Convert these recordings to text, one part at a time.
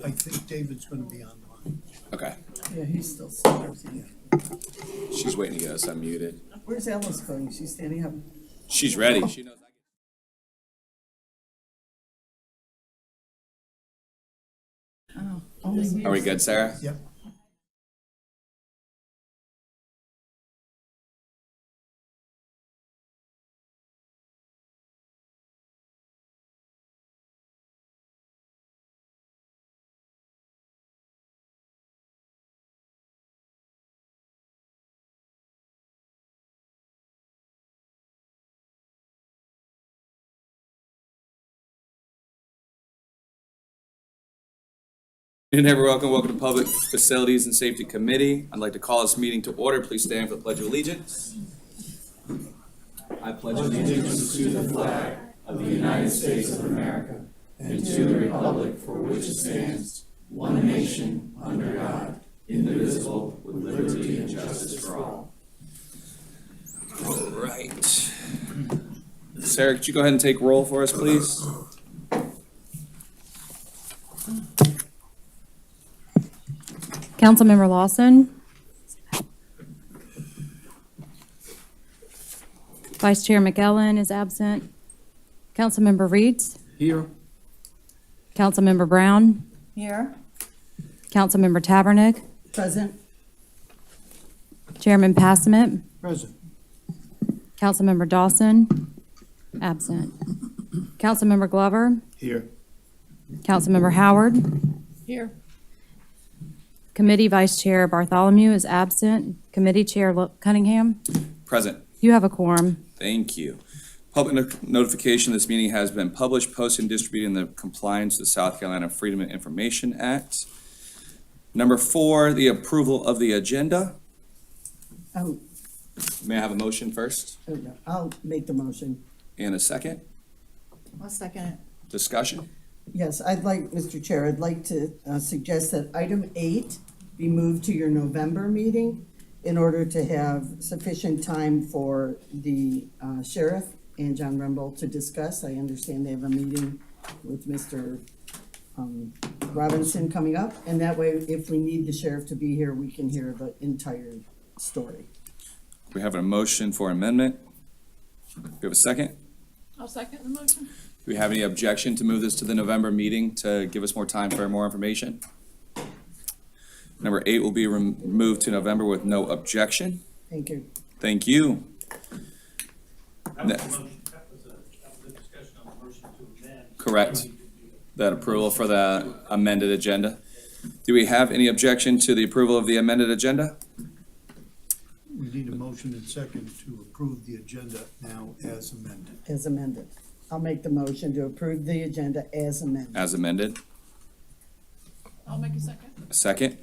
I think David's gonna be online. Okay, Yeah, he's still sitting. she's waiting to get us unmuted. Where's Alice going? She's standing up. She's ready. She knows. Are we good, Sarah? Yep. And everyone, welcome to Public Facilities and Safety Committee. I'd like to call this meeting to order. Please stand for the Pledge of Allegiance. I pledge allegiance to the flag of the United States of America and to the republic for which it stands, one nation, under God, indivisible, with liberty and justice for all. All right. Sarah, could you go ahead and take roll for us, please? Councilmember Lawson. Vice Chair McEllen is absent. Councilmember Reeds. Here. Councilmember Brown. Here. Councilmember Tabernick. Present. Chairman Passmont. Present. Councilmember Dawson. Absent. Councilmember Glover. Here. Councilmember Howard. Here. Committee Vice Chair Bartholomew is absent. Committee Chair Cunningham. Present. You have a quorum. Thank you. Public notification, this meeting has been published, posted, and distributed in the compliance with the South Carolina Freedom of Information Act. Number 4, the approval of the agenda. Oh, May I have a motion first no, I'll make the motion. and a second? I'll second it. Discussion? Yes, Mr. Chair, I'd like to suggest that item 8 be moved to your November meeting in order to have sufficient time for the sheriff and John Rumble to discuss. I understand they have a meeting with Mr. Robinson coming up, and that way, if we need the sheriff to be here, we can hear the entire story. We have a motion for amendment. Do we have a second? I'll second the motion. Do we have any objection to move this to the November meeting to give us more time for more information? Number 8 will be moved to November with no objection. Thank you. Thank you. That was the discussion on the motion to amend. Correct. That approval for the amended agenda. Do we have any objection to the approval of the amended agenda? We need a motion and second to approve the agenda now as amended. As amended. I'll make the motion to approve the agenda as amended. As amended. I'll make a second. A second.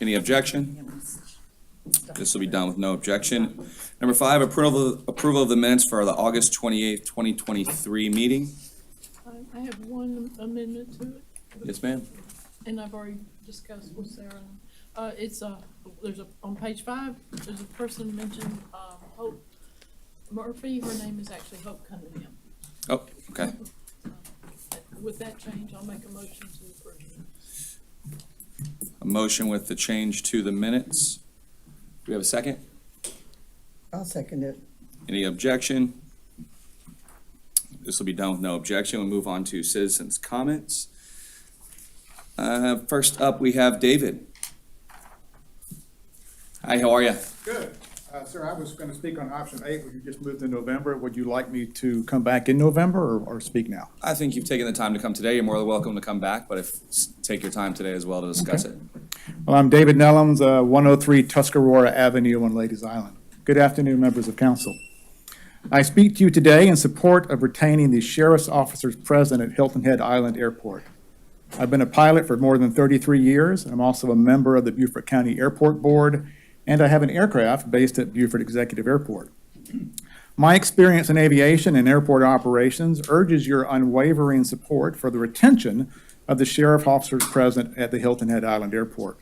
Any objection? This will be done with no objection. Number 5, approval of the minutes for the August 28th, 2023 meeting. I have one amendment to it, Yes, ma'am. and I've already discussed with Sarah. On page 5, there's a person mentioned, Hope Murphy. Her name is actually Hope Cunningham. Oh, okay. With that change, I'll make a motion to approve. A motion with the change to the minutes. Do we have a second? I'll second it. Any objection? This will be done with no objection. We'll move on to citizens' comments. First up, we have David. Hi, how are you? Good. Sir, I was going to speak on option 8, which you just moved to November. Would you like me to come back in November or speak now? I think you've taken the time to come today. You're more than welcome to come back, but take your time today as well to discuss it. Well, I'm David Nellums, 103 Tuscarora Avenue on Ladies Island. Good afternoon, members of council. I speak to you today in support of retaining the sheriff's officers present at Hilton Head Island Airport. I've been a pilot for more than 33 years. I'm also a member of the Beaufort County Airport Board, and I have an aircraft based at Beaufort Executive Airport. My experience in aviation and airport operations urges your unwavering support for the retention of the sheriff officers present at the Hilton Head Island Airport.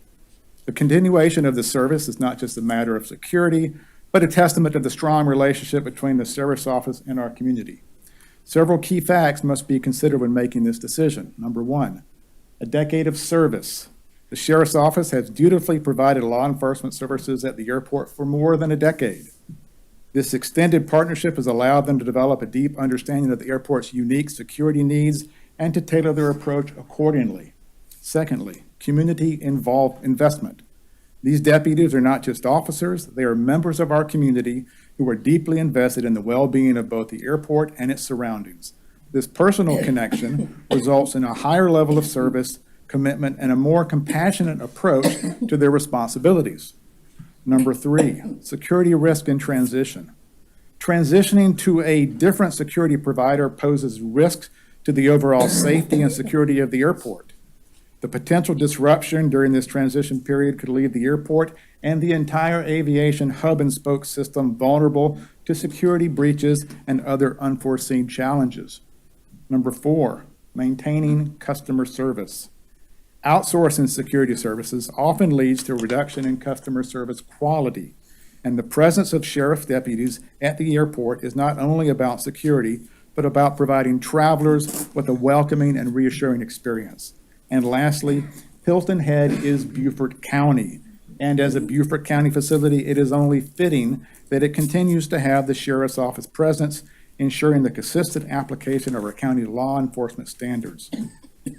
The continuation of the service is not just a matter of security, but a testament to the strong relationship between the sheriff's office and our community. Several key facts must be considered when making this decision. Number one, a decade of service. The Sheriff's Office has dutifully provided law enforcement services at the airport for more than a decade. This extended partnership has allowed them to develop a deep understanding of the airport's unique security needs and to tailor their approach accordingly. Secondly, community-involved investment. These deputies are not just officers, they are members of our community who are deeply invested in the well-being of both the airport and its surroundings. This personal connection results in a higher level of service, commitment, and a more compassionate approach to their responsibilities. Number three, security risk and transition. Transitioning to a different security provider poses risks to the overall safety and security of the airport. The potential disruption during this transition period could leave the airport and the entire aviation hub and spoke system vulnerable to security breaches and other unforeseen challenges. Number four, maintaining customer service. Outsourcing security services often leads to a reduction in customer service quality, and the presence of sheriff deputies at the airport is not only about security, but about providing travelers with a welcoming and reassuring experience. And lastly, Hilton Head is Beaufort County, and as a Beaufort County facility, it is only fitting that it continues to have the Sheriff's Office presence, ensuring the consistent application of our county law enforcement standards.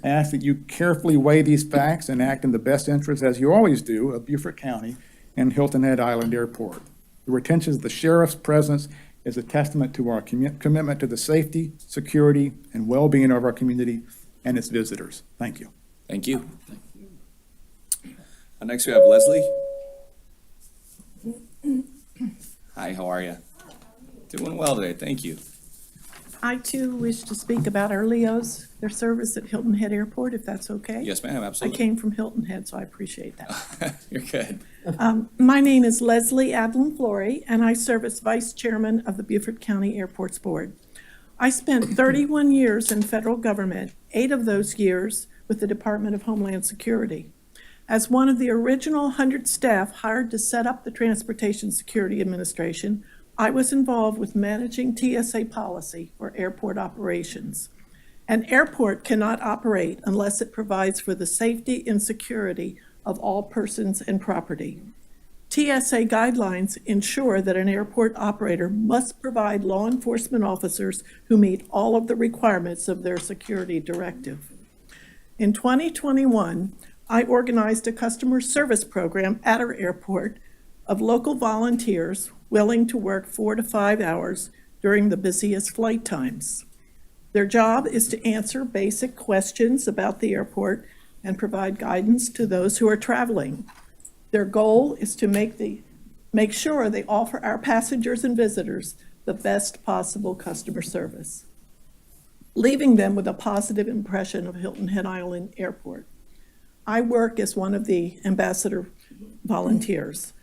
I ask that you carefully weigh these facts and act in the best interest, as you always do, of Beaufort County and Hilton Head Island Airport. The retention of the sheriff's presence is a testament to our commitment to the safety, security, and well-being of our community and its visitors. Thank you. Thank you. Next, we have Leslie. Hi, how are you? Doing well today, thank you. I too wish to speak about our Leos, their service at Hilton Head Airport, if that's okay. Yes, ma'am, I absolutely. came from Hilton Head, so I appreciate that. You're good. My name is Leslie Adlin Flory, and I serve as Vice Chairman of the Beaufort County Airports Board. I spent 31 years in federal government, 8 of those years with the Department of Homeland Security. As one of the original 100 staff hired to set up the Transportation Security Administration, I was involved with managing TSA policy for airport operations. An airport cannot operate unless it provides for the safety and security of all persons and property. TSA guidelines ensure that an airport operator must provide law enforcement officers who meet all of the requirements of their security directive. In 2021, I organized a customer service program at our airport of local volunteers willing to work 4 to 5 hours during the busiest flight times. Their job is to answer basic questions about the airport and provide guidance to those who are traveling. Their goal is to make sure they offer our passengers and visitors the best possible customer service, leaving them with a positive impression of Hilton Head Island Airport. I work as one of the ambassador volunteers.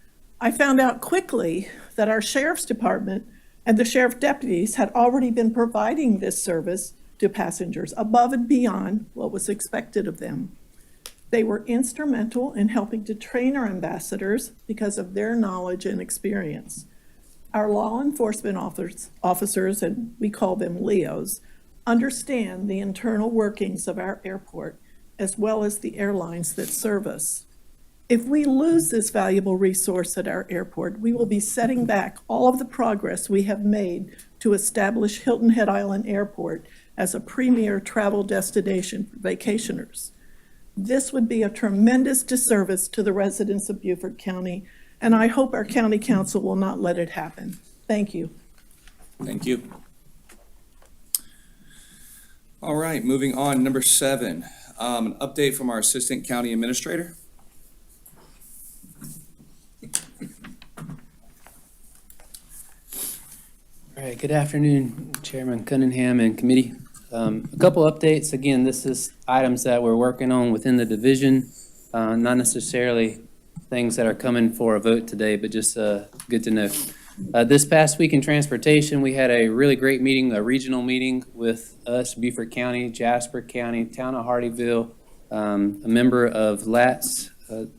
I found out quickly that our sheriff's department and the sheriff deputies had already been providing this service to passengers above and beyond what was expected of them. They were instrumental in helping to train our ambassadors because of their knowledge and experience. Our law enforcement officers, and we call them LEOs, understand the internal workings of our airport as well as the airlines that serve us. If we lose this valuable resource at our airport, we will be setting back all of the progress we have made to establish Hilton Head Island Airport as a premier travel destination for vacationers. This would be a tremendous disservice to the residents of Beaufort County, and I hope our county council will not let it happen. Thank you. Thank you. All right, moving on, number 7, an update from our Assistant County Administrator. All right, good afternoon, Chairman Cunningham and committee. A couple updates. Again, this is items that we're working on within the division, not necessarily things that are coming for a vote today, but just good to know. This past week in transportation, we had a really great meeting, a regional meeting with us, Beaufort County, Jasper County, Town of Hardyville, a member of LATS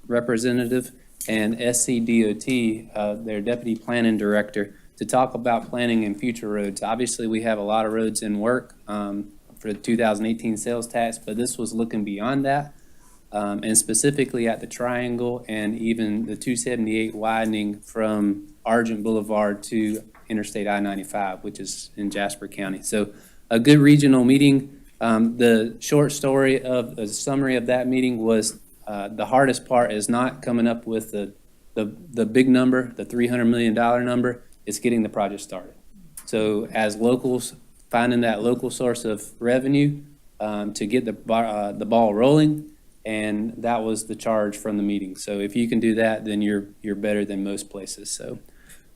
representative, and SCDOT, their deputy planning director, to talk about planning and future roads. Obviously, we have a lot of roads in work for the 2018 sales tax, but this was looking beyond that, and specifically at the Triangle and even the 278 widening from Argent Boulevard to Interstate I-95, which is in Jasper County. So a good regional meeting. The short story of the summary of that meeting was the hardest part is not coming up with the big number, the $300 million number. It's getting the project started. So as locals, finding that local source of revenue to get the ball rolling, and that was the charge from the meeting. So if you can do that, then you're better than most places. So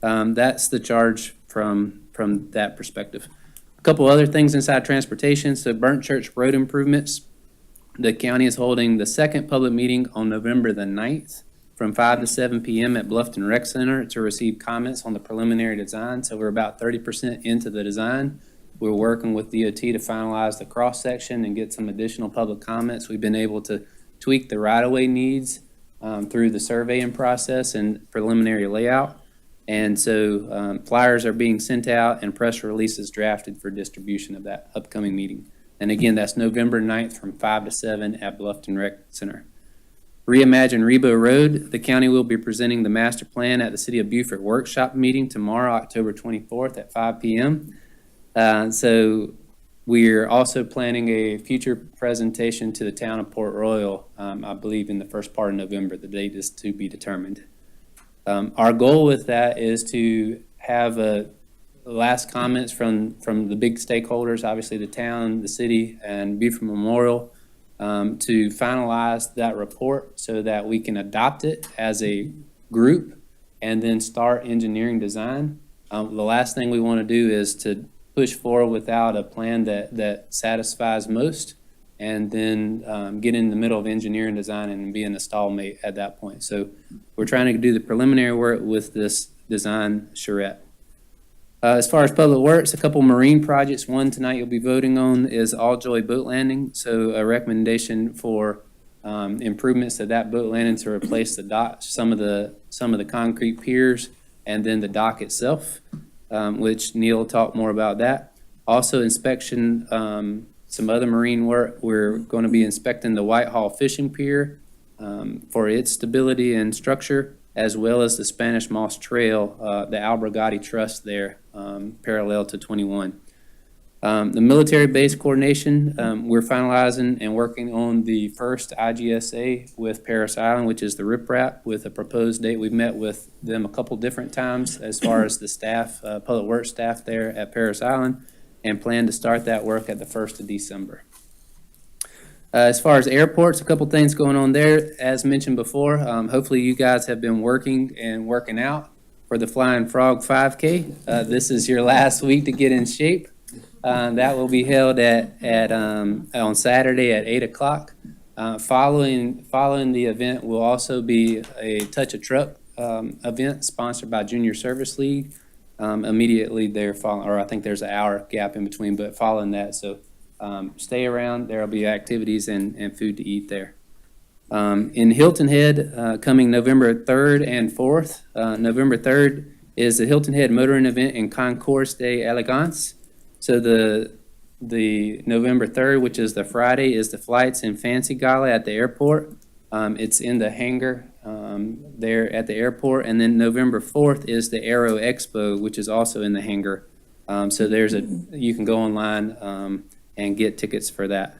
that's the charge from that perspective. A couple other things inside transportation. So Burnt Church road improvements. The county is holding the second public meeting on November the 9th from 5 to 7 p.m. at Bluffton Rec Center to receive comments on the preliminary design. So we're about 30% into the design. We're working with DOT to finalize the cross-section and get some additional public comments. We've been able to tweak the right-of-way needs through the surveying process and preliminary layout. And so flyers are being sent out and press releases drafted for distribution of that upcoming meeting. And again, that's November 9th from 5 to 7 at Bluffton Rec Center. Reimagine Rebo Road. The county will be presenting the master plan at the City of Beaufort workshop meeting tomorrow, October 24th at 5 p.m. So we're also planning a future presentation to the town of Port Royal, I believe in the first part of November. The date is to be determined. Our goal with that is to have last comments from the big stakeholders, obviously the town, the city, and Beaufort Memorial, to finalize that report so that we can adopt it as a group and then start engineering design. The last thing we want to do is to push forward without a plan that satisfies most, and then get in the middle of engineering design and be in a stalemate at that point. So we're trying to do the preliminary work with this design charrette. As far as public works, a couple marine projects. One tonight you'll be voting on is All Joy Boat Landing. So a recommendation for improvements to that boat landing to replace the dock, some of the concrete piers, and then the dock itself, which Neil will talk more about that. Also inspection, some other marine work. We're going to be inspecting the Whitehall Fishing Pier for its stability and structure, as well as the Spanish Moss Trail, the Albergati Trust there, parallel to 21. The military base coordination, we're finalizing and working on the first IGSA with Parris Island, which is the riprap, with a proposed date. We've met with them a couple different times as far as the staff, public works staff there at Parris Island, and plan to start that work at the 1st of December. As far as airports, a couple things going on there. As mentioned before, hopefully you guys have been working out for the Flying Frog 5K. This is your last week to get in shape. That will be held on Saturday at 8 o'clock. Following the event will also be a Touch a Truck event sponsored by Junior Service League. Immediately there, or I think there's an hour gap in between, but following that, so stay around. There'll be activities and food to eat there. In Hilton Head, coming November 3rd and 4th. November 3rd is the Hilton Head Motoring Event in Concours de Elegance. So the November 3rd, which is the Friday, is the Flights and Fancy Gala at the airport. It's in the hangar there at the airport. And then November 4th is the Aero Expo, which is also in the hangar. So you can go online and get tickets for that.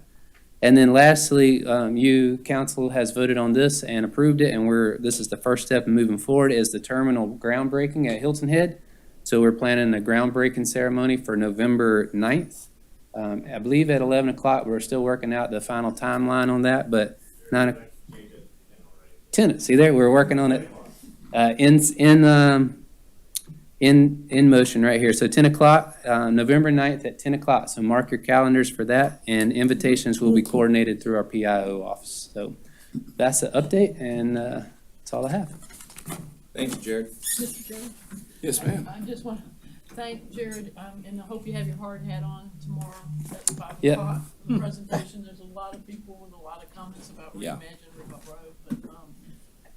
And then lastly, you, council, has voted on this and approved it, and this is the first step in moving forward, is the terminal groundbreaking at Hilton Head. So we're planning a groundbreaking ceremony for November 9th. I believe at 11 o'clock. We're still working out the final timeline on that, but 10. See there, we're working on it in motion right here. So 10 o'clock, November 9th at 10 o'clock. So mark your calendars for that, and invitations will be coordinated through our PIO office. So that's the update, and that's all I have. Thank you, Jared. Mr. Chairman? Yes, ma'am. I just want to thank Jared, and I hope you have your hard hat on tomorrow at 5 Yep. o'clock. The presentation, there's a lot of people with a lot of comments about Yeah. reimagining River Road, but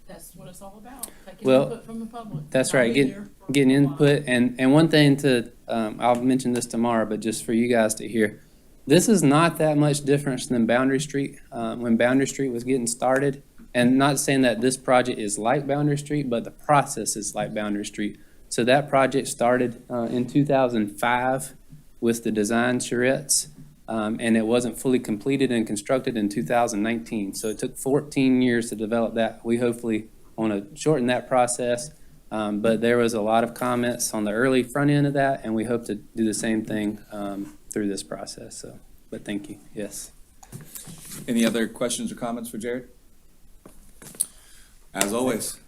That's what it's all about, taking Well, input from the public. That's I'll right, be there for getting a while. input, and one thing to, I'll mention this tomorrow, but just for you guys to hear. This is not that much difference than Boundary Street. When Boundary Street was getting started, and not saying that this project is like Boundary Street, but the process is like Boundary Street. So that project started in 2005 with the design charrettes, and it wasn't fully completed and constructed in 2019. So it took 14 years to develop that. We hopefully want to shorten that process, but there was a lot of comments on the early front end of that, and we hope to do the same thing through this process. So, but thank you. Yes. Any other questions or comments for Jared? As always.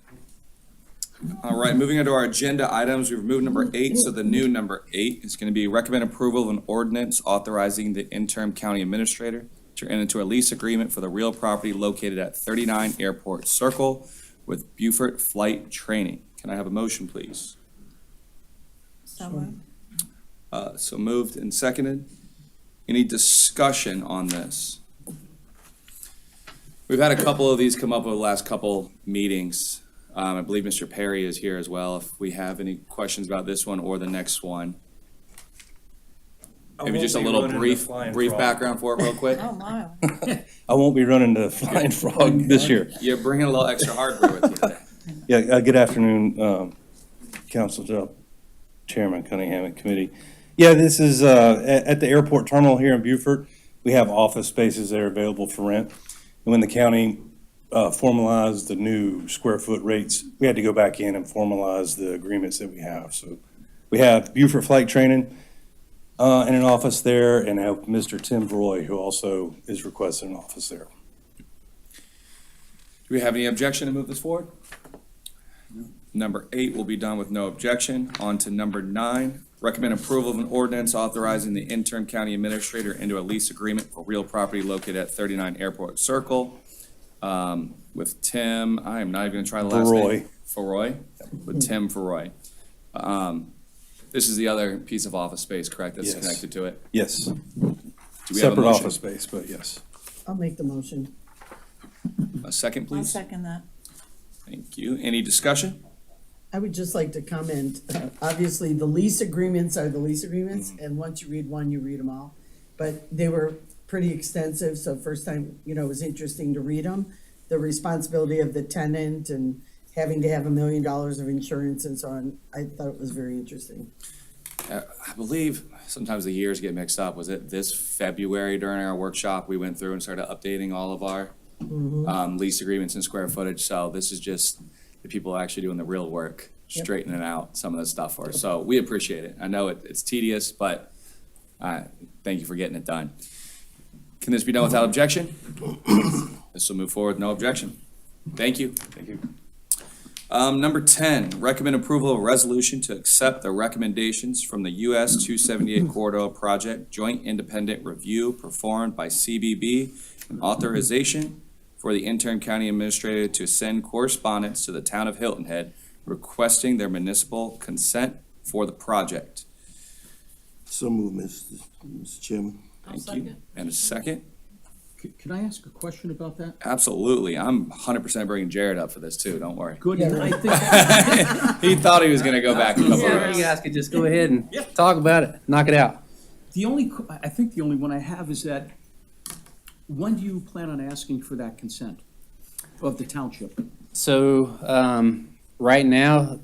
All right, moving on to our agenda items, we've removed number 8, so the new number 8 is going to be recommend approval of an ordinance authorizing the interim county administrator to enter into a lease agreement for the real property located at 39 Airport Circle with Beaufort Flight Training. Can I have a motion, please? So moved and seconded. Any discussion on this? We've had a couple of these come up over the last couple meetings. I believe Mr. Perry is here as well, if we have any questions about this one or the next one. Maybe just a little brief background for it real quick. Oh, my. I won't be running the Flying Frog this year. You're bringing a little extra hardware with you today. Yeah, good afternoon, Council Chairman Cunningham and Committee. Yeah, this is at the airport terminal here in Beaufort. We have office spaces that are available for rent. And when the county formalized the new square foot rates, we had to go back in and formalize the agreements that we have. So we have Beaufort Flight Training in an office there, and have Mr. Tim Roy, who also is requesting an office there. Do we have any objection to move this forward? Number 8 will be done with no objection. On to number 9, recommend approval of an ordinance authorizing the interim county administrator into a lease agreement for real property located at 39 Airport Circle. With Tim, I am not even gonna try the last name. Feroy. With Tim Feroy. This is the other piece of office space, correct, that's Yes. connected to it? Yes, Do we have a separate motion? office space, but yes. I'll make the motion. A second, I'll please? second that. Thank you. Any discussion? I would just like to comment, obviously, the lease agreements are the lease agreements, and once you read one, you read them all. But they were pretty extensive, so first time, it was interesting to read them. The responsibility of the tenant and having to have $1 million of insurance and so on, I thought it was very interesting. I believe sometimes the years get mixed up. Was it this February during our workshop, we went through and started updating all of our lease agreements and square footage? So this is just the people actually doing the real work, Yep. straightening out some of the stuff for us. So we appreciate it. I know it's tedious, but thank you for getting it done. Can this be done without objection? This will move forward, no objection. Thank you. Thank you. Number 10, recommend approval of a resolution to accept the recommendations from the US 278 Corridor Project Joint Independent Review performed by CBB and authorization for the interim county administrator to send correspondence to the town of Hilton Head requesting their municipal consent for the project. So move, Mr. Chairman. I'll Thank you. second. And a second? Can I ask a question about that? Absolutely. I'm 100% bringing Jared up for this too, don't worry. Good, and I think, He thought he was gonna go back a couple Yeah, rounds. you guys could just go ahead and talk about it, knock it out. I think the only one I have is that, when do you plan on asking for that consent of the township? So, right now,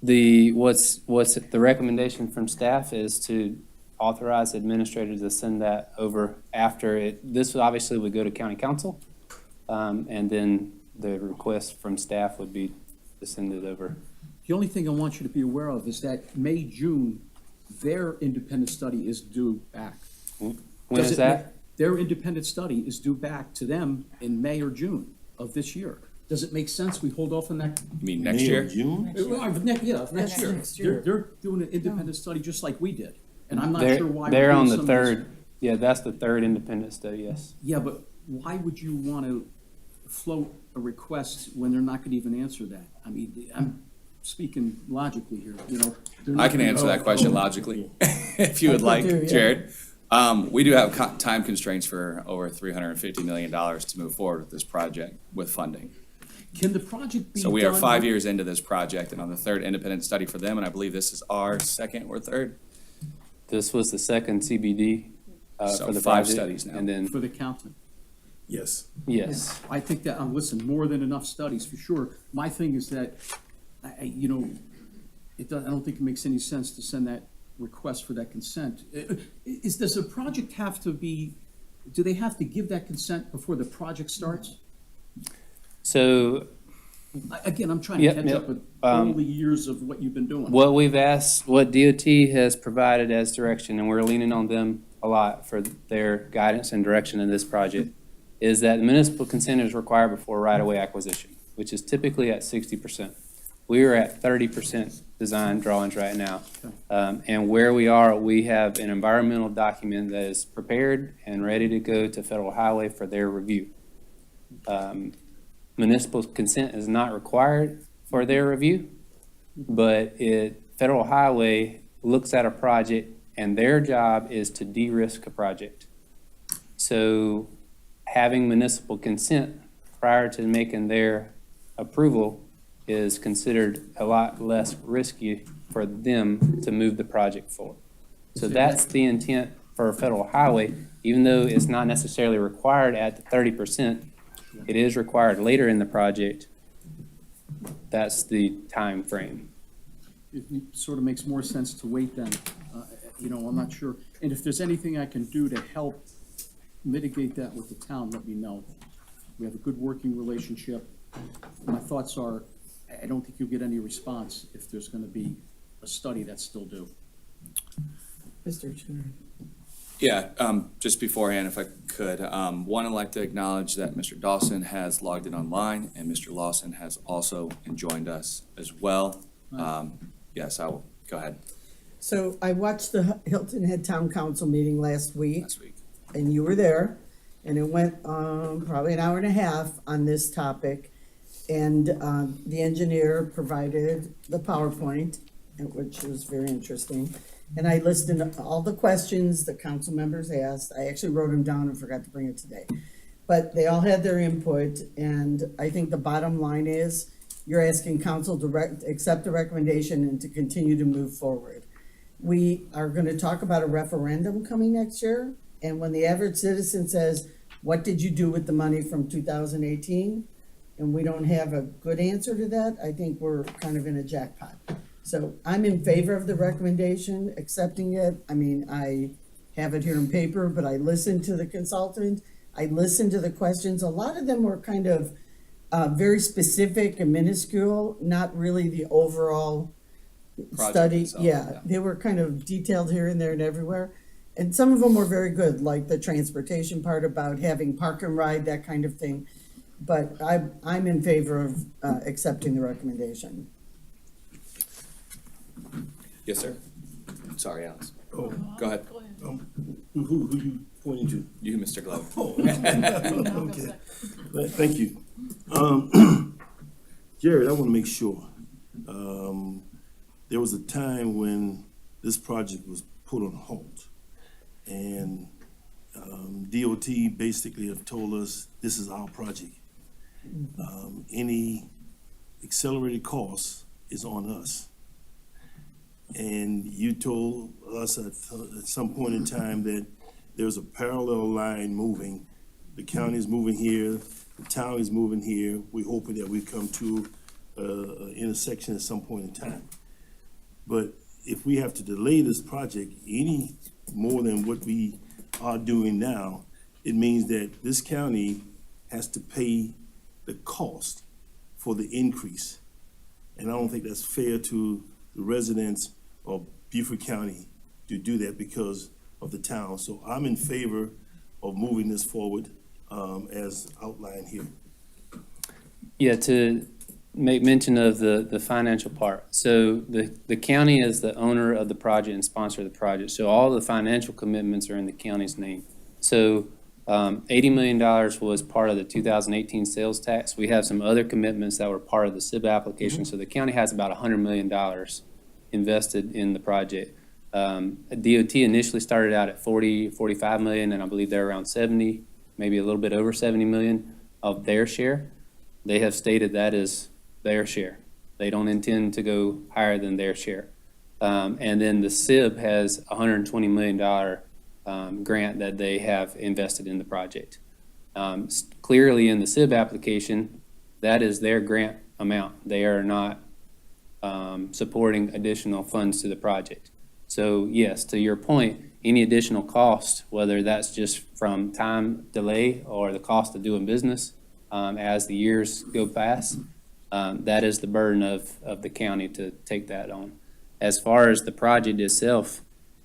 what's the recommendation from staff is to authorize the administrator to send that over after it. This obviously would go to county council, and then the request from staff would be to send it over. The only thing I want you to be aware of is that May, June, their independent study is due back. When Does is it that? Their independent study is due back to them in May or June of this year. Does it make sense we hold off on that? You mean next May or year? June? Next year. next year. They're doing an independent study just like we did, and I'm not They're, sure why. they're we're on doing the some of this. third, yeah, that's the third independent study, yes. Yeah, but why would you want to float a request when they're not going to even answer that? I mean, I'm speaking logically here, they're not I can gonna- answer that question logically, if you would I like, do, yeah. Jared. We do have time constraints for over $350 million to move forward with this project with funding. Can the project be So done? we are 5 years into this project and on the third independent study for them, and I believe this is our second or third. This was the second CBD So for the 5 project. studies now. And then, For the county? Yes. yes. I think that, listen, more than enough studies, for sure. My thing is that, you know, I don't think it makes any sense to send that request for that consent. Does the project have to be, do they have to give that consent before the project starts? So Again, I'm trying to Yep, catch yep. up with all the years of what you've been doing. what we've asked, what DOT has provided as direction, and we're leaning on them a lot for their guidance and direction in this project, is that municipal consent is required before right-of-way acquisition, which is typically at 60%. We are at 30% design drawings right now. And where we are, we have an environmental document that is prepared and ready to go to Federal Highway for their review. Municipal consent is not required for their review, but Federal Highway looks at a project and their job is to de-risk a project. So having municipal consent prior to making their approval is considered a lot less risky for them to move the project forward. So that's the intent for Federal Highway, even though it's not necessarily required at the 30%, it is required later in the project. That's the time frame. It sort of makes more sense to wait then. You know, I'm not sure. And if there's anything I can do to help mitigate that with the town, let me know. We have a good working relationship. My thoughts are, I don't think you'll get any response if there's gonna be a study that's still due. Mr. Chair. Yeah, just beforehand, if I could, one, I'd like to acknowledge that Mr. Dawson has logged in online, and Mr. Lawson has also joined us as well. Yes, I will, go ahead, So I watched the Hilton Head Town Council meeting last week, last week. and you were there, and it went, probably an hour and a half on this topic. And, the engineer provided the PowerPoint, which was very interesting. And I listed all the questions the council members asked. I actually wrote them down and forgot to bring it today. But they all had their input, and I think the bottom line is, you're asking council to accept the recommendation and to continue to move forward. We are gonna talk about a referendum coming next year, and when the average citizen says, what did you do with the money from 2018? And we don't have a good answer to that, I think we're kind of in a jackpot. So I'm in favor of the recommendation, accepting it. I mean, I have it here in paper, but I listened to the consultant. I listened to the questions. A lot of them were kind of very specific and minuscule, not really the overall Project study. itself, Yeah, yeah. they were kind of detailed here and there and everywhere. And some of them were very good, like the transportation part about having park and ride, that kind of thing. But I'm in favor of accepting the recommendation. Yes, sir. Sorry, Alex. Oh, Go ahead. Go ahead. who you pointing to? You, Mr. Glover. Oh, I'll go okay. second. Thank you. Jared, I want to make sure. There was a time when this project was put on hold. And DOT basically have told us, this is our project. Any accelerated costs is on us. And you told us at some point in time that there's a parallel line moving. The county is moving here, the town is moving here. We're hoping that we come to an intersection at some point in time. But if we have to delay this project any more than what we are doing now, it means that this county has to pay the cost for the increase. And I don't think that's fair to the residents of Beaufort County to do that because of the town. So I'm in favor of moving this forward as outlined here. Yeah, to make mention of the financial part. So the county is the owner of the project and sponsor of the project. So all the financial commitments are in the county's name. So $80 million was part of the 2018 sales tax. We have some other commitments that were part of the SIB application. So the county has about $100 million invested in the project. DOT initially started out at 45 million, and I believe they're around 70, maybe a little bit over 70 million of their share. They have stated that is their share. They don't intend to go higher than their share. And then the SIB has a $120 million grant that they have invested in the project. Clearly in the SIB application, that is their grant amount. They are not supporting additional funds to the project. So yes, to your point, any additional cost, whether that's just from time delay or the cost of doing business as the years go past, that is the burden of the county to take that on. As far as the project itself,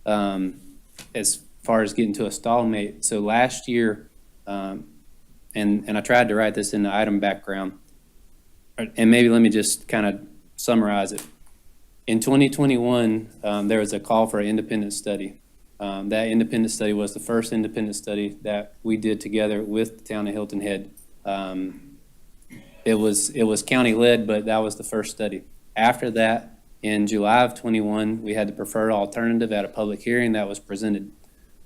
as far as getting to a stalemate, so last year, and I tried to write this in the item background, and maybe let me just kind of summarize it. In 2021, there was a call for an independent study. That independent study was the first independent study that we did together with the town of Hilton Head. It was county-led, but that was the first study. After that, in July of 21, we had the preferred alternative at a public hearing that was presented.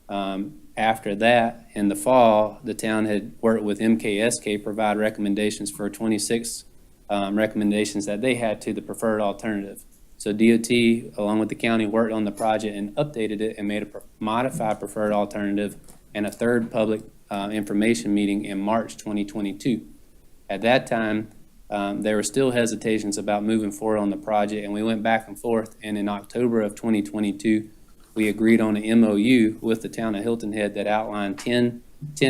After that, in the fall, the town had worked with MKSK, provide recommendations for 26 recommendations that they had to the preferred alternative. So DOT, along with the county, worked on the project and updated it and made a modified preferred alternative and a third public information meeting in March 2022. At that time, there were still hesitations about moving forward on the project, and we went back and forth, and in October of 2022, we agreed on an MOU with the town of Hilton Head that outlined 10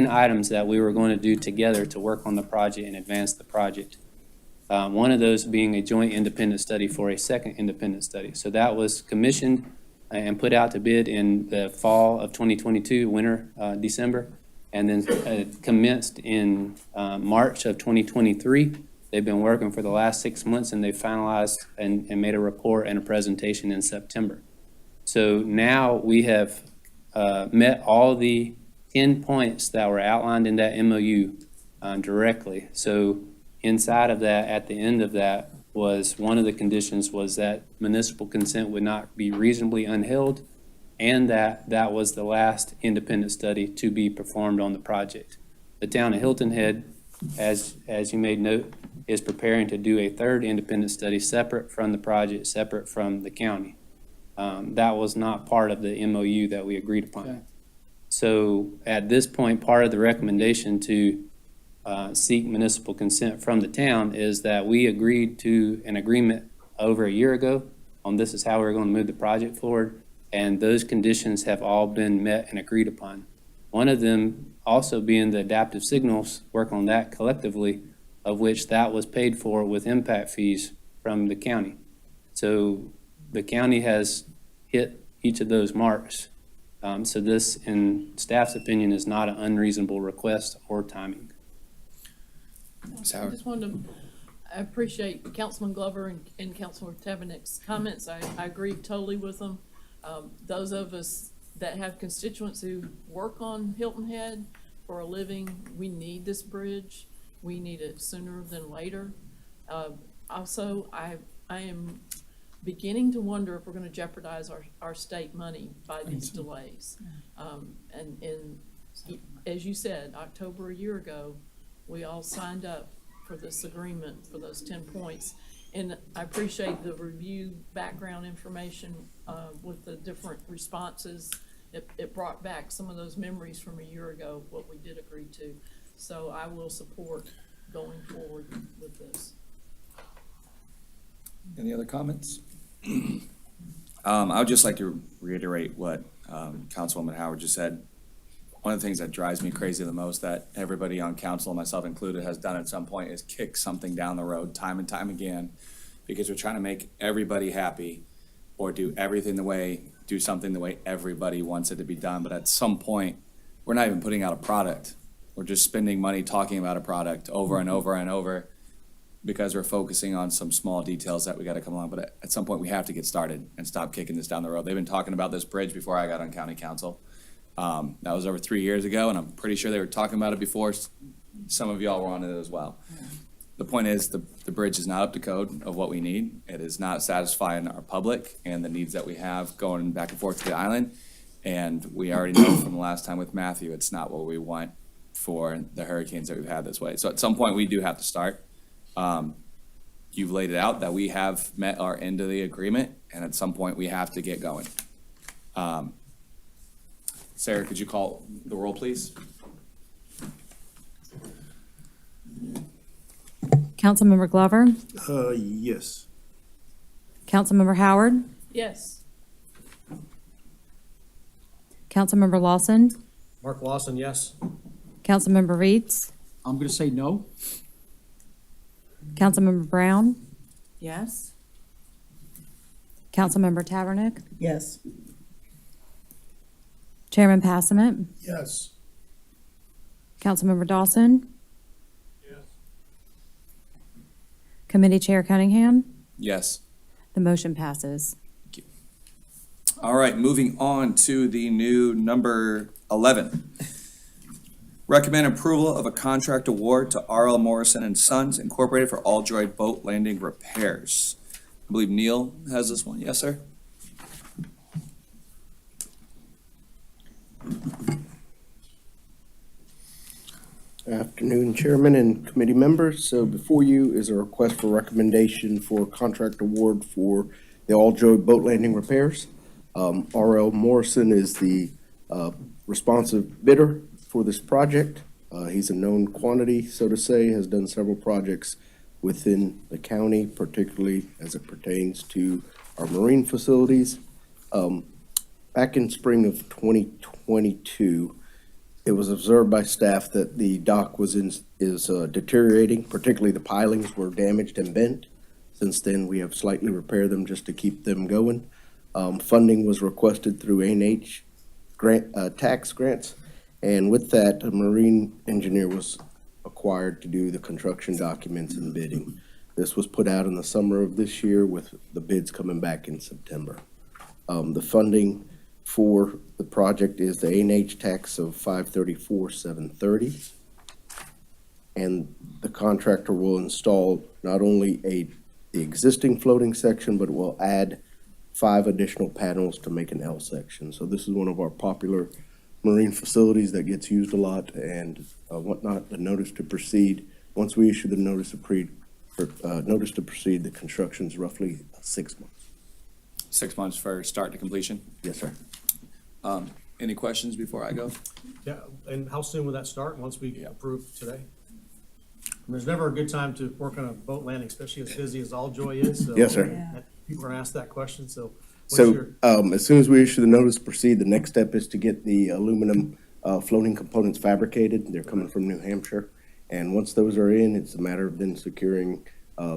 items that we were going to do together to work on the project and advance the project. One of those being a joint independent study for a second independent study. So that was commissioned and put out to bid in the fall of 2022, winter, December, and then commenced in March of 2023. They've been working for the last 6 months, and they finalized and made a report and a presentation in September. So now we have met all the 10 points that were outlined in that MOU directly. So inside of that, at the end of that, was one of the conditions was that municipal consent would not be reasonably unheld, and that was the last independent study to be performed on the project. The town of Hilton Head, as you made note, is preparing to do a third independent study separate from the project, separate from the county. That was not part of the MOU that we agreed upon. Okay. So at this point, part of the recommendation to seek municipal consent from the town is that we agreed to an agreement over a year ago on this is how we're going to move the project forward, and those conditions have all been met and agreed upon. One of them also being the adaptive signals, work on that collectively, of which that was paid for with impact fees from the county. So the county has hit each of those marks. So this, in staff's opinion, is not an unreasonable request or timing. I just wanted to, I appreciate Councilman Glover and Councilman Tavernick's comments. I agree totally with them. Those of us that have constituents who work on Hilton Head for a living, we need this bridge. We need it sooner than later. Also, I am beginning to wonder if we're gonna jeopardize our state money by these delays. And as you said, October a year ago, we all signed up for this agreement for those 10 points. And I appreciate the review background information with the different responses. It brought back some of those memories from a year ago, what we did agree to. So I will support going forward with this. Any other comments? I would just like to reiterate what Councilwoman Howard just said. One of the things that drives me crazy the most that everybody on council, myself included, has done at some point is kick something down the road time and time again because we're trying to make everybody happy or do something the way everybody wants it to be done. But at some point, we're not even putting out a product. We're just spending money talking about a product over and over and over because we're focusing on some small details that we got to come along. But at some point, we have to get started and stop kicking this down the road. They've been talking about this bridge before I got on county council. That was over 3 years ago, and I'm pretty sure they were talking about it before some of y'all were on it as well. The point is the bridge is not up to code of what we need. It is not satisfying our public and the needs that we have going back and forth to the island. And we already know from the last time with Matthew, it's not what we want for the hurricanes that we've had this way. So at some point, we do have to start. You've laid it out that we have met our end of the agreement, and at some point, we have to get going. Sarah, could you call the roll, please? Councilmember Glover, Yes. Councilmember Howard, Yes. Councilmember Lawson, Mark Lawson, yes. Councilmember Reeds, I'm gonna say no. Councilmember Brown, Yes. Councilmember Tavernick, Yes. Chairman Passament, Yes. Councilmember Dawson, Yes. Committee Chair Cunningham. Yes. The motion passes. All right, moving on to the new number 11. Recommend approval of a contract award to R.L. Morrison and Sons Incorporated for all joy boat landing repairs. I believe Neil has this one. Yes, sir? Afternoon, Chairman and committee members. So before you is a request for recommendation for contract award for the All Joy Boat Landing repairs. R.L. Morrison is the responsive bidder for this project. He's a known quantity, so to say, has done several projects within the county, particularly as it pertains to our marine facilities. Back in spring of 2022, it was observed by staff that the dock is deteriorating, particularly the pilings were damaged and bent. Since then, we have slightly repaired them just to keep them going. Funding was requested through A&H tax grants, and with that, a marine engineer was acquired to do the construction documents and bidding. This was put out in the summer of this year with the bids coming back in September. The funding for the project is the A&H tax of $534,730. And the contractor will install not only the existing floating section, but will add 5 additional panels to make an L section. So this is one of our popular marine facilities that gets used a lot and whatnot. The notice to proceed, once we issue the notice to proceed, the construction's roughly 6 months. 6 months for start to completion. Yes, sir. Any questions before I go? Yeah, and how soon will that start, once we approve today? There's never a good time to work on a boat landing, especially as busy as All Joy is, so. Yes, sir. People are gonna ask that question, so. what's So, your- as soon as we issue the notice to proceed, the next step is to get the aluminum floating components fabricated. They're coming from New Hampshire. And once those are in, it's a matter of then securing,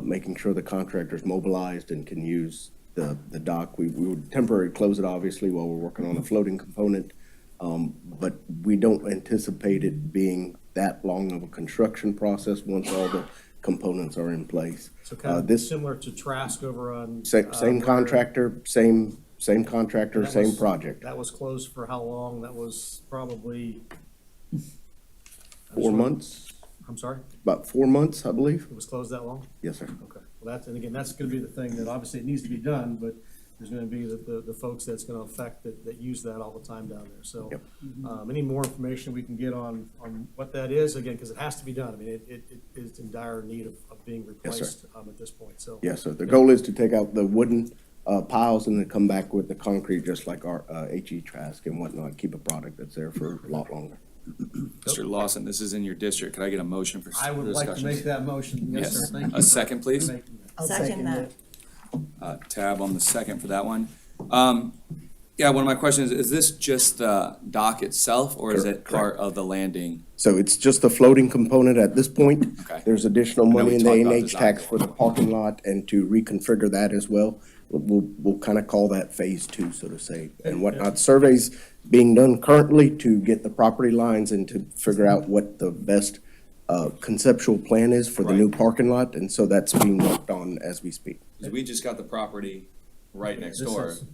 making sure the contractor's mobilized and can use the dock. We would temporarily close it, obviously, while we're working on the floating component. But we don't anticipate it being that long of a construction process once all the components are in place. So kind of this- similar to Trask over on. Same where- contractor, same contractor, That same was- project. That was closed for how long? That was probably. 4 months, I'm sorry, about 4 months, I believe. it was closed that long? Yes, sir. Okay, well, that's, and again, that's gonna be the thing that obviously it needs to be done, but there's gonna be the folks that's gonna affect that use that all the time down there, so. Yep. Any more information we can get on what that is, again, because it has to be done, I mean, it is in dire need of being Yes, sir. replaced, at this point, so. Yes, sir. The goal is to take out the wooden piles and then come back with the concrete, just like our HE Trask and whatnot, keep a product that's there for a lot longer. Mr. Lawson, this is in your district. Could I get a motion for I would like to discussions? make that motion, yes, sir, Yes. thank you. A second, please. I'll second that. Tab on the second for that one. Yeah, one of my questions, is this just the dock itself, or is it Correct. part of the landing? So it's just the floating component at this point. Okay. There's additional I know money we in the talked about A&H design tax before. for the parking lot and to reconfigure that as well. We'll kind of call that phase 2, so to say, and whatnot. Surveys being done currently to get the property lines and to figure out what the best conceptual plan is for the new parking lot, and so that's being worked on as we speak. 'Cause we just got the property right next This door. is-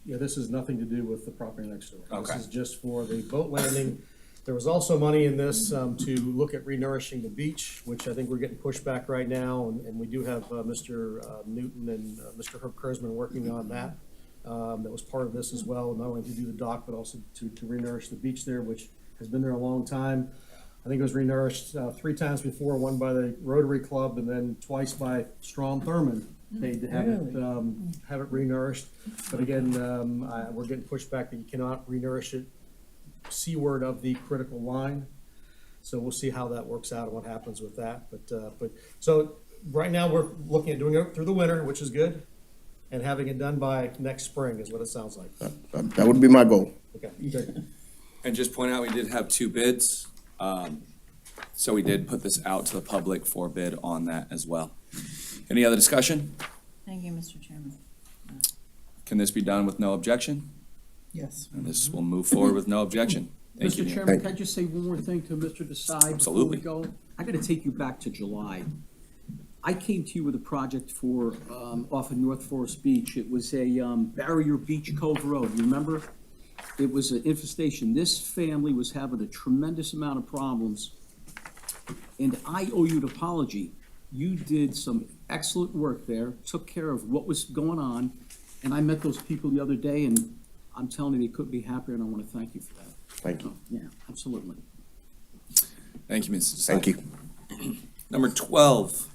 Yeah, this has nothing to do with the property next door. Okay. This is just for the boat landing. There was also money in this to look at renourishing the beach, which I think we're getting pushed back right now, and we do have Mr. Newton and Mr. Herb Kurzman working on that. That was part of this as well, not only to do the dock, but also to renourish the beach there, which has been there a long time. I think it was renourished 3 times before, one by the Rotary Club and then twice by Strom Thurmond. Paid to have it renourished. But again, we're getting pushed back that you cannot renourish it seaward of the critical line. So we'll see how that works out and what happens with that. But so right now we're looking at doing it through the winter, which is good, and having it done by next spring is what it sounds like. That would be my goal. Okay, good. And just point out, we did have 2 bids. So we did put this out to the public for bid on that as well. Any other discussion? Thank you, Mr. Chairman. Can this be done with no objection? Yes. And this will move forward with no objection. Thank you, Mr. Neil. Chairman, can I just say one more thing to Mr. Desai before we Absolutely. go? I gotta take you back to July. I came to you with a project for, off of North Forest Beach. It was a, Barrier Beach Cove Road, you remember? It was an infestation. This family was having a tremendous amount of problems. And I owe you an apology. You did some excellent work there, took care of what was going on. And I met those people the other day, and I'm telling you, they couldn't be happier, and I want to thank you for that. Thank you. Yeah, absolutely. Thank you, Mrs. Desai. Thank you. Number 12,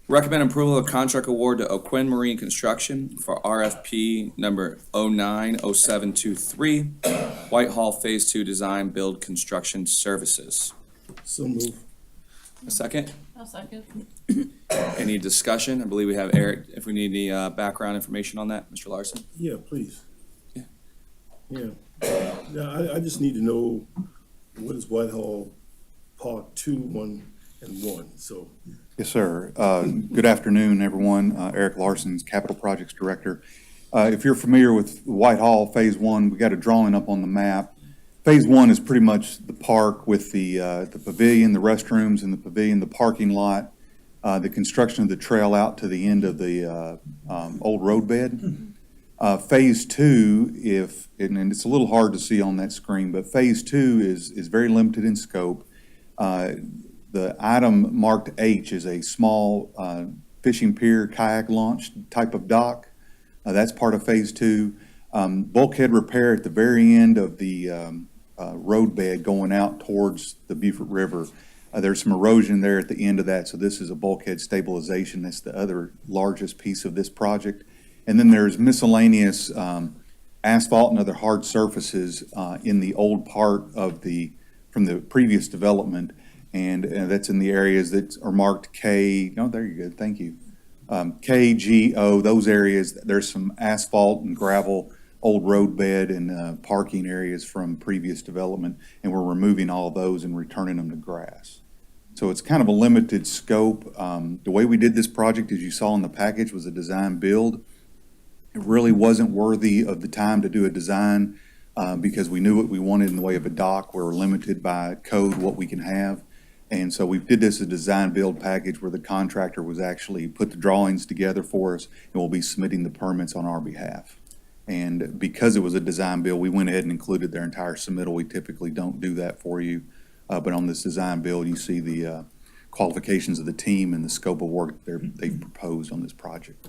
recommend approval of contract award to O'Quinn Marine Construction for RFP number 090723, Whitehall Phase 2 Design Build Construction Services. So move. A second? I'll second. Any discussion? I believe we have Eric, if we need any background information on that, Mr. Larson? Yeah, please. Yeah. Yeah. Yeah, I just need to know what is Whitehall Park 2, 1, and 1, so. Yes, sir. Good afternoon, everyone. Eric Larson's Capital Projects Director. If you're familiar with Whitehall Phase 1, we got a drawing up on the map. Phase 1 is pretty much the park with the pavilion, the restrooms in the pavilion, the parking lot, the construction of the trail out to the end of the old roadbed. Phase 2, and it's a little hard to see on that screen, but Phase 2 is very limited in scope. The item marked H is a small fishing pier, kayak launch type of dock. That's part of Phase 2. Bulkhead repair at the very end of the roadbed going out towards the Beaufort River. There's some erosion there at the end of that, so this is a bulkhead stabilization. That's the other largest piece of this project. And then there's miscellaneous asphalt and other hard surfaces in the old part of from the previous development. And that's in the areas that are marked K, oh, there you go, thank you. K, G, O, those areas, there's some asphalt and gravel, old roadbed and parking areas from previous development, and we're removing all those and returning them to grass. So it's kind of a limited scope. The way we did this project, as you saw in the package, was a design build. It really wasn't worthy of the time to do a design because we knew what we wanted in the way of a dock. We're limited by code what we can have. And so we did this as a design build package where the contractor was actually put the drawings together for us and will be submitting the permits on our behalf. And because it was a design build, we went ahead and included their entire submittal. We typically don't do that for you. But on this design build, you see the qualifications of the team and the scope of work they've proposed on this project.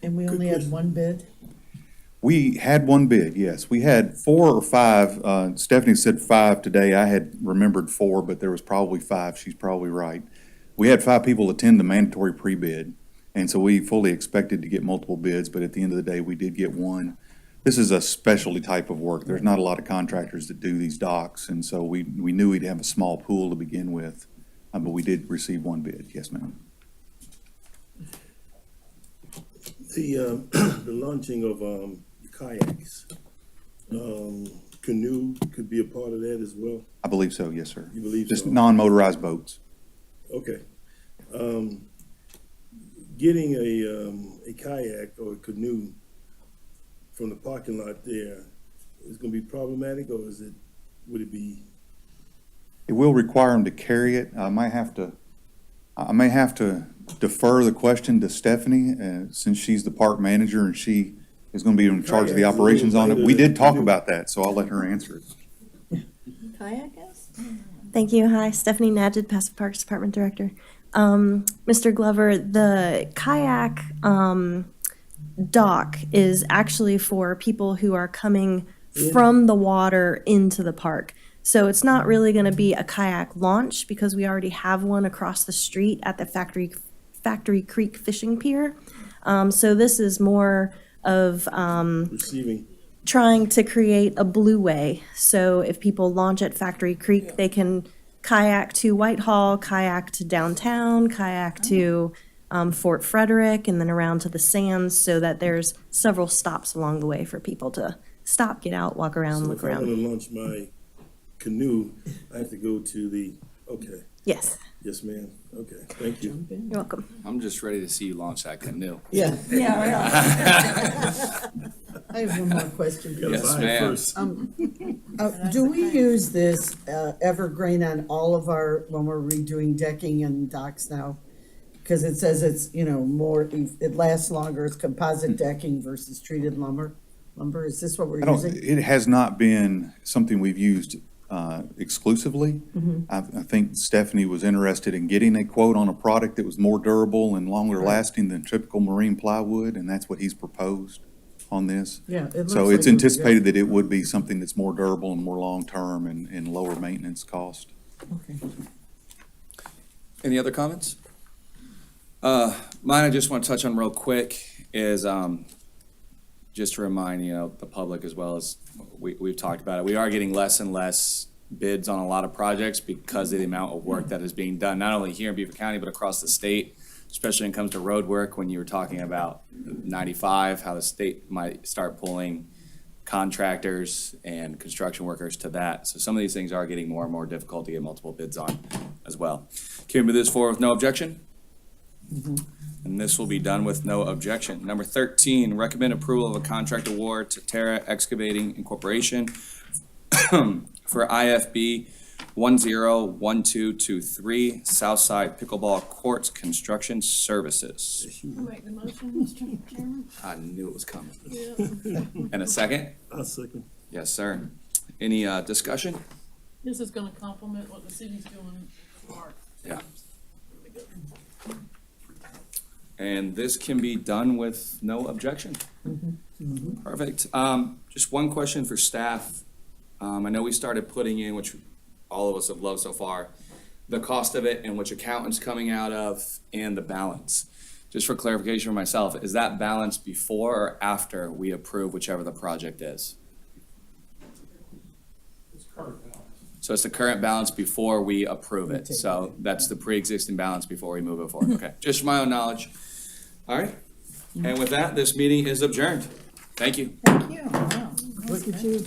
And we only had one bid? We had one bid, yes. We had 4 or 5. Stephanie said 5 today. I had remembered 4, but there was probably 5. She's probably right. We had 5 people attend the mandatory pre-bid. And so we fully expected to get multiple bids, but at the end of the day, we did get one. This is a specialty type of work. There's not a lot of contractors that do these docks, and so we knew we'd have a small pool to begin with, but we did receive one bid. Yes, ma'am. The launching of kayaks, canoe could be a part of that as well? I believe so, yes, sir. You believe Just so? non-motorized boats. Okay. Getting a kayak or a canoe from the parking lot there is gonna be problematic, or would it be? It will require them to carry it. I may have to defer the question to Stephanie, since she's the park manager and she is gonna be in charge of the operations on it. We did talk about that, so I'll let her answer it. Kayakers? Thank you. Hi, Stephanie Nadjid, Passive Parks Department Director. Mr. Glover, the kayak dock is actually for people who are coming from the water into the park. So it's not really going to be a kayak launch because we already have one across the street at the Factory Creek Fishing Pier. So this is more of Receiving. trying to create a blue way. So if people launch at Factory Creek, they can kayak to Whitehall, kayak to downtown, kayak to Fort Frederick, and then around to the sands, so that there's several stops along the way for people to stop, get out, walk around, So look if I want around. to launch my canoe, I have to go to the, okay, Yes, yes, ma'am, okay, thank you. you're welcome. I'm just ready to see you launch that canoe. Yeah. I have one more question. Gotta Yes, buy it ma'am. first. Do we use this evergreen on all of our, when we're redoing decking and docks now? Because it says it's, more, it lasts longer, it's composite decking versus treated lumber. Is this what we're using? It has not been something we've used exclusively. I think Stephanie was interested in getting a quote on a product that was more durable and longer lasting than typical marine plywood, and that's what he's proposed on this. Yeah, it looks So like it's it would be anticipated that it would be something that's more durable and more long-term and lower maintenance cost. Okay. Any other comments? Mine I just want to touch on real quick is, just to remind, the public as well as we've talked about it, we are getting less and less bids on a lot of projects because of the amount of work that is being done, not only here in Beaufort County, but across the state, especially when it comes to road work, when you were talking about 95, how the state might start pulling contractors and construction workers to that. So some of these things are getting more and more difficult to get multiple bids on as well. Can we move this forward with no objection? And this will be done with no objection. Number 13, recommend approval of a contract award to Terra Excavating Incorporation for IFB 101223 Southside Pickleball Courts Construction Services. I make the motion, Mr. Chairman. I knew it was coming. Yeah. And a second? I'll second. Yes, sir. Any discussion? This is gonna complement what the city's doing for our. Yeah. And this can be done with no objection. Perfect. Just one question for staff. I know we started putting in, which all of us have loved so far, the cost of it and which account it's coming out of and the balance. Just for clarification for myself, is that balance before or after we approve whichever the project is? So it's the current balance before we approve it. So that's the pre-existing balance before we move it forward. Okay, just for my own knowledge. All right. And with that, this meeting is adjourned. Thank you. Thank you. Wow. Look at you.